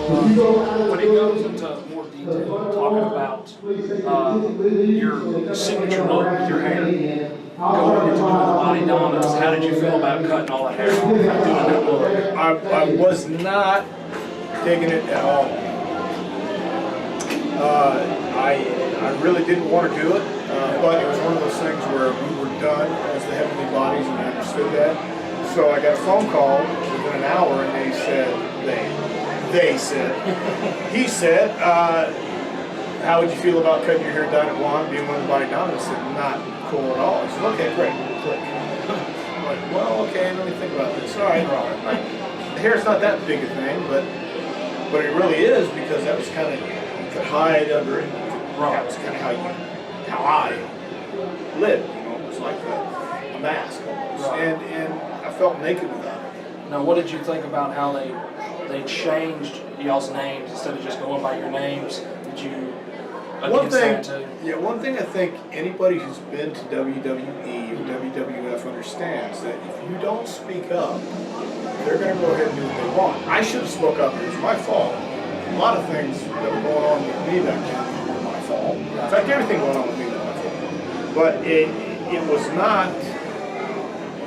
when it goes into more detail, talking about your signature look with your hair, going into doing the body dominance, how did you feel about cutting all that hair off and doing that look? I was not digging it at all. I really didn't want to do it, but it was one of those things where we were done as the Heavenly Bodies, and I understood that. So I got a phone call within an hour, and he said, how would you feel about cutting your hair down at blonde, being one of the body dominants? I said, not cool at all. He said, okay, great, click. I'm like, well, okay, let me think about this. All right, the hair's not that big a thing, but it really is, because that was kind of, you could hide under it. That was kind of how I lived, you know, it was like a mask almost. And I felt naked without it. Now, what did you think about how they changed y'all's names instead of just going by your names? Did you one thing I think anybody who's been to WWE or WWF understands that if you don't speak up, they're going to go ahead and do what they want. I should have spoke up. It was my fault. A lot of things that were going on with me back then were my fault. In fact, everything going on with me was my fault. But it was not.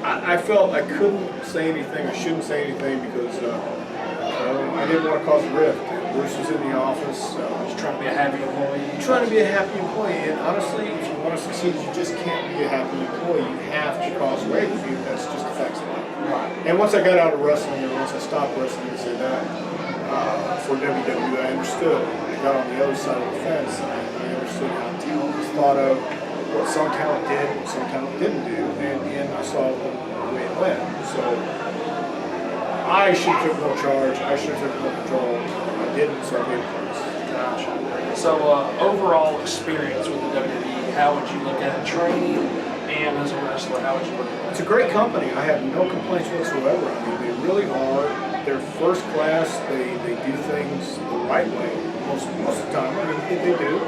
I felt I couldn't say anything. I shouldn't say anything because I didn't want to cause a rift. Bruce was in the office. Just trying to be a happy employee. Trying to be a happy employee, and honestly, if you want to succeed, you just can't be a happy employee. You have to cause a rave review. That's just the facts of life. Right. And once I got out of wrestling, and once I stopped wrestling, and said that for WWE, I understood. I got on the other side of the fence, and I understood how talent was thought of, what some talent did, what some talent didn't do, and I saw the way it went. So I should have took more charge. I should have took more control. I didn't, so I paid the price. Gotcha. So overall experience with the WWE, how would you look at it? Training and as a wrestler, how would you look at it? It's a great company. I have no complaints whatsoever. I mean, they really are. They're first class. They do things the right way most of the time. I mean, they do.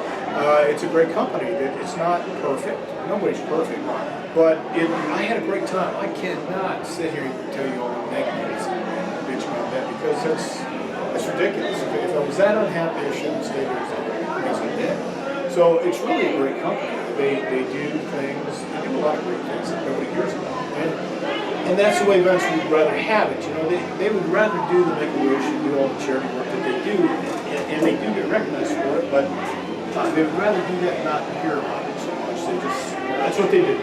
It's a great company. It's not perfect. Nobody's perfect. But I had a great time. I cannot sit here and tell you all the negatives and bitch about that, because that's ridiculous. If I was that unhappy, I shouldn't stay there as I did. So it's really a great company. They do things. They do a lot of great things that nobody hears about. And that's the way Vince would rather have it. You know, they would rather do the Make-A-Wish and do all the charity work that they do, and they do get recognized for it. But they would rather do that and not hear about it so much. That's what they do.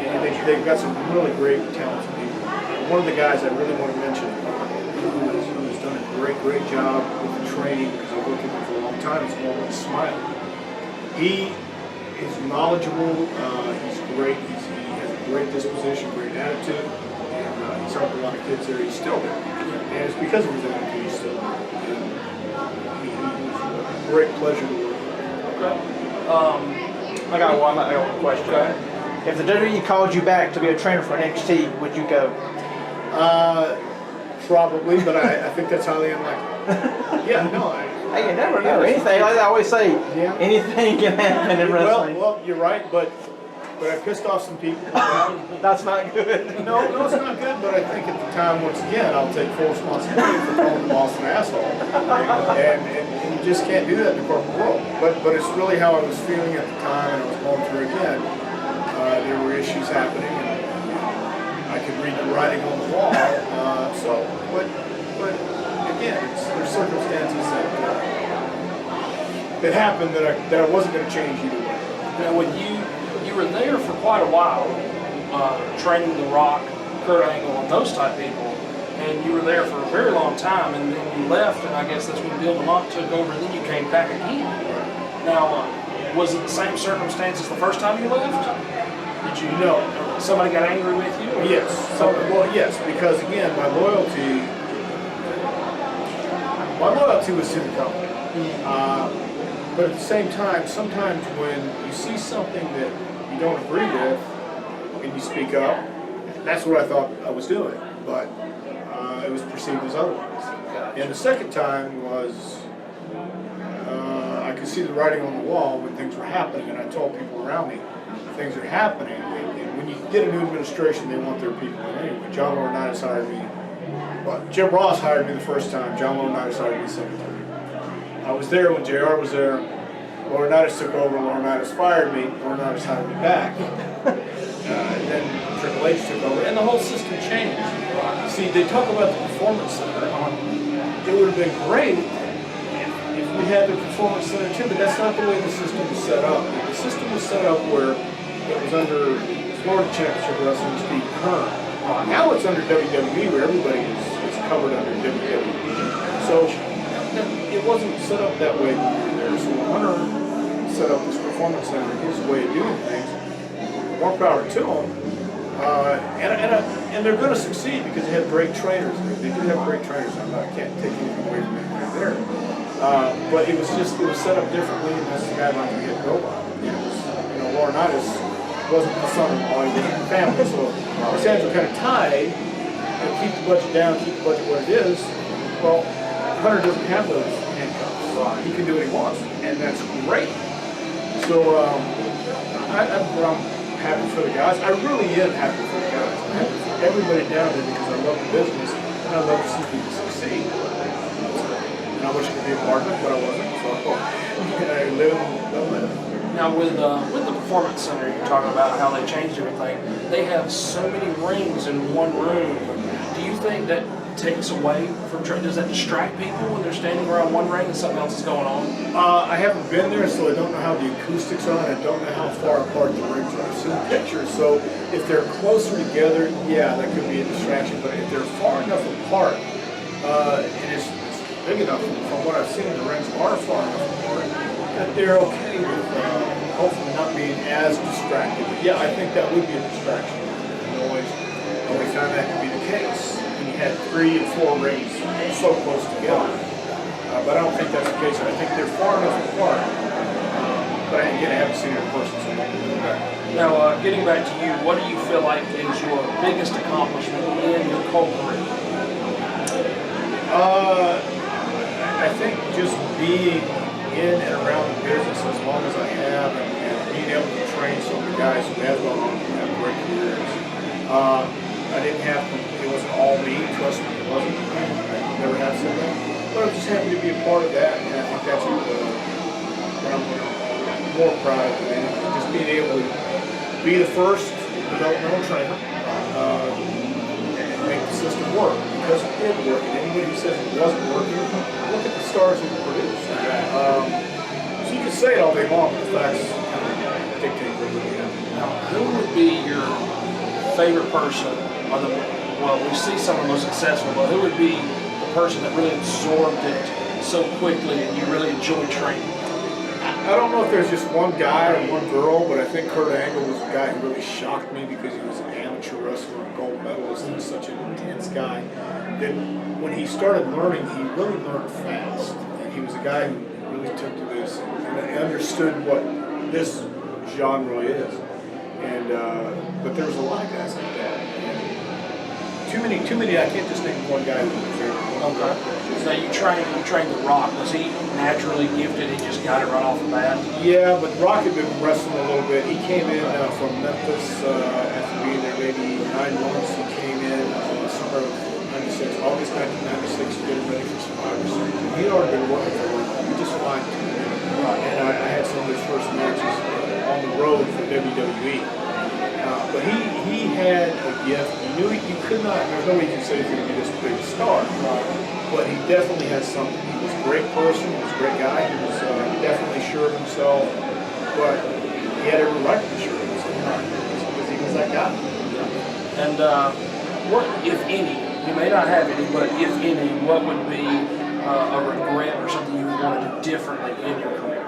And they've got some really great, talented people. One of the guys I really want to mention, who has done a great job with the training, because I've worked with him for a long time, is Walter Smiley. He is knowledgeable. He's great. He has a great disposition, great attitude, and he's helped a lot of kids there. He's still there, and it's because of his attitude he's still there. And he was a great pleasure to work with. Okay. I got one question. Okay. If the WWE called you back to be a trainer for NXT, would you go? Probably, but I think that's highly unlikely. Yeah, no. Hey, you never know. Anything, like I always say, anything can happen in wrestling. Well, you're right, but I pissed off some people. That's not good. No, it's not good, but I think at the time, once again, I'll take full responsibility for calling the boss an asshole. And you just can't do that in the corporate world. But it's really how I was feeling at the time, and I was going through again. There were issues happening, and I could read the writing on the wall. But again, there's circumstances that happened that I wasn't going to change either way. Now, when you were there for quite a while, training The Rock, Kurt Angle, and those type people, and you were there for a very long time, and then you left, and I guess that's when Bill DeMott took over, and then you came back again. Now, was it the same circumstances the first time you left? Did you know somebody got angry with you? Yes. Yes, because again, my loyalty was to the company. But at the same time, sometimes when you see something that you don't agree with and you speak up, that's what I thought I was doing. But it was perceived as otherwise. And the second time was I could see the writing on the wall when things were happening, and I told people around me things are happening. And when you get a new administration, they want their people in anyway. John Laurinaitis hired me. Well, Jim Ross hired me the first time. John Laurinaitis hired me the second time. I was there when JR was there. Laurinaitis took over. Laurinaitis fired me. Laurinaitis hired me back. And then Triple H took over, and the whole system changed. See, they talk about the Performance Center. It would have been great if we had the Performance Center too, but that's not the way the system was set up. The system was set up where it was under Florida Championship Wrestling, Steve Keirn. Now it's under WWE, where everybody is covered under WWE. So it wasn't set up that way there. So Hunter set up this Performance Center, his way of doing things. More power to them. And they're going to succeed because they have great trainers. They do have great trainers. I can't take anything away from them there. But it was set up differently, and that's the guidelines we had to go by. Laurinaitis wasn't the son-in-law, he was the family, so his hands were kind of tied. Keep the budget down, keep the budget where it is. Well, Hunter doesn't have those handcuffs. He can do what he wants, and that's great. So I'm happy for the guys. I really am happy for the guys. I'm happy for everybody down there because I love the business and I love to see people succeed. And I wish I could be a part of it, but I wasn't. So I live and live. Now with the Performance Center, you're talking about how they changed everything. They have so many rings in one room. Do you think that takes away from does that distract people when they're standing around one ring and something else is going on? I haven't been there, so I don't know how the acoustics are, and I don't know how far apart the rings are. I've seen pictures, so if they're closer together, yeah, that could be a distraction. But if they're far enough apart, and it's big enough, from what I've seen, the rings are far enough apart, that they're okay with hopefully not being as distracted. But yeah, I think that would be a distraction. Always found that to be the case. Had 3 and 4 rings so close together. But I don't think that's the case. I think they're far enough apart. But again, I haven't seen it in person. So now, getting back to you, what do you feel like is your biggest accomplishment in your whole career? I think just being in and around the business as long as I have, and being able to train some of the guys who have gone on to have great careers. I didn't have to, it wasn't all me, trust me, it wasn't. I never have said that. But I'm just happy to be a part of that, and I think that's what I'm more proud of than anything. Just being able to be the first developmental trainer and make the system work, because it did work. And anybody who says it wasn't working, look at the stars who produced. So you can say it all day long, but the facts dictate what really happened. Now, who would be your favorite person? Well, we see some of the most successful, but who would be the person that really absorbed it so quickly and you really enjoyed training? I don't know if there's just one guy or one girl, but I think Kurt Angle was a guy who really shocked me because he was an amateur wrestler, a gold medalist, and such an intense guy. That when he started learning, he really learned fast. And he was a guy who really took to this and understood what this genre is. And but there was a lot of guys like that. Too many. I can't just name one guy who was there. Okay. So you trained The Rock. Was he naturally gifted? He just got it right off the bat? Yeah, but Rock had been wrestling a little bit. He came in from Memphis after being there maybe 9 months. He came in summer of '96, August 1996, getting ready for Survivor Series. And he'd already been working for him. He just fine tuned in. And I had some of his first matches on the road for WWE. But he had a gift. You knew you could not, there's no way you can say he's going to be this big star. But he definitely has something. He was a great person, he was a great guy, he was definitely sure of himself. But he had every right to be sure of himself because he was that guy. And what, if any, you may not have any, but if any, what would be a regret or something you wanted to do differently in your career?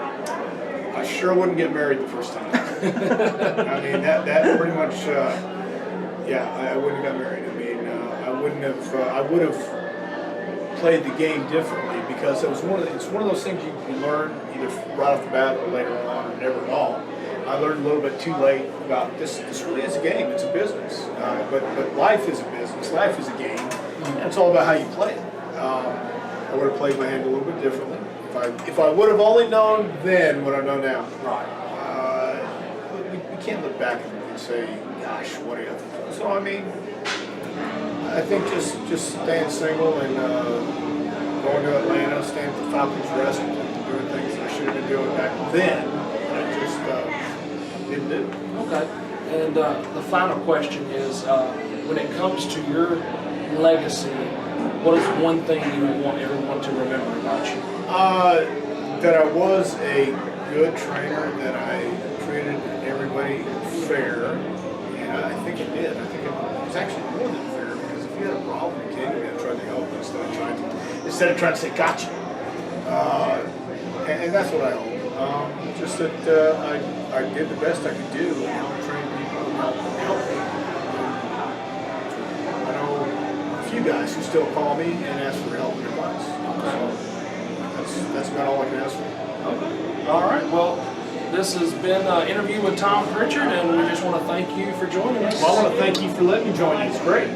I sure wouldn't get married the first time. I mean, that pretty much, I wouldn't have got married. I mean, I would have played the game differently because it's one of those things you learn either right off the bat or later on or never at all. I learned a little bit too late about this. This really is a game. It's a business. But life is a business. Life is a game. And it's all about how you play it. I would have played my hand a little bit differently. If I would have only known then what I know now. Right. We can't look back and say, gosh, what if? So, I mean, I think just staying single and going to Atlanta, staying at the Falcons Rest, to do it back then, and I just didn't do it. Okay. And the final question is, when it comes to your legacy, what is one thing you would want everyone to remember about you? That I was a good trainer, that I treated everybody fair, and I think it did. I think it was actually more than fair, because if you had a problem, you came to me and tried to help instead of trying to say gotcha. And that's what I hope. Just that I did the best I could do and help train people and help me. I know a few guys who still call me and ask for help and advice. So that's about all I can ask for. Okay. All right. Well, this has been an interview with Tom Prichard, and we just want to thank you for joining us. Well, I want to thank you for letting me join you. It's great.